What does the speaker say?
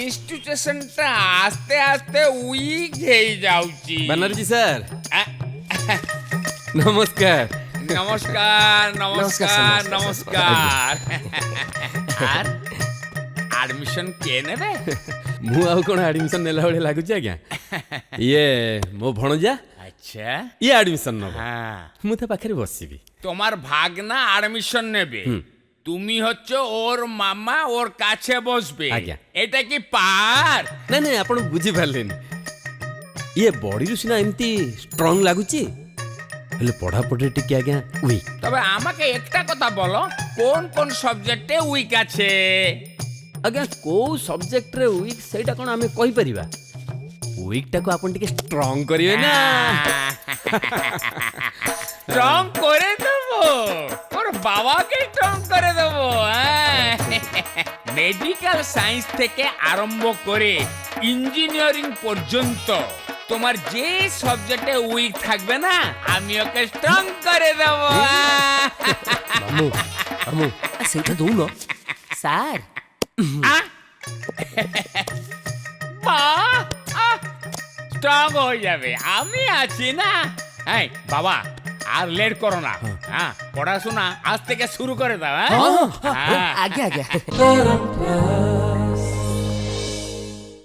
ইনস্টিটিউশনটা আস্তে আস্তে উইক হয়ে যাଉଛି। ব্যানার্জি স্যার আ, নমস্কার। নমস্কার নমস্কার নমস্কার, নমস্কার। আর আডমিশন কে নেবে? ମୁଁ ଆଉ କ'ଣ ଆଡମିସନ ନେଲା ଭଳିଆ ଲାଗୁଛି ଆଜ୍ଞା? ଇଏ ମୋ ଭଣଜା আচ্ছা, ଇଏ ଆଡମିସନ ନବ, হ্যাঁ, ମୁଁ ତା ପାଖରେ ବସିବି। তোমার ভাগনা আডমিশন নেবে, তুমি হচ্ছে ওর মামা, ওর কাছে বসবে। আজ্ঞা। এটা কি পার? ନାଇଁ ନାଇଁ ଆପଣ ବୁଝିପାରିଲେନି, ଇଏ ବଡ଼ିରୁ ସିନା ଏମିତି ଷ୍ଟ୍ରଙ୍ଗ ଲାଗୁଛି, ହେଲେ ପଢ଼ାପଢ଼ିରେ ଟିକେ ଆଜ୍ଞା ୱିକ୍। তবে আমাকে একটা কথা বলো, কোন কোন সাবজেক্টে উইক আছে? ଆଜ୍ଞା କୋଉ ସବଜେକ୍ଟରେ ୱିକ୍ ସେଇଟା କ'ଣ ଆମେ କହିପାରିବା? ୱିକ୍ଟାକୁ ଆପଣ ଟିକେ ଷ୍ଟ୍ରଙ୍ଗ କରିବେ ନା। স্ট্রং করে দেবো, ওর বাবাকে স্ট্রং করে দেবো। মেডিকেল সায়েন্স থেকে আরম্ভ করে ইঞ্জিনিয়ারিং পর্যন্ত তোমার যে সাবজেক্টে উইক থাকবে না, আমি ওকে স্ট্রং করে দেবো। ମାମୁଁ ମାମୁଁ ସେଇଟା ଦଉନ ସାର୍। স্ট্রং হয়ে যাবে, আমি আছি না। এই বাবা, আর লেট করো না। হ্যাঁ, পড়াশোনা আজ থেকে শুরু করে দাও। হ্যাঁ? হ্যাঁ। ଆଜ୍ଞା ଆଜ୍ଞା।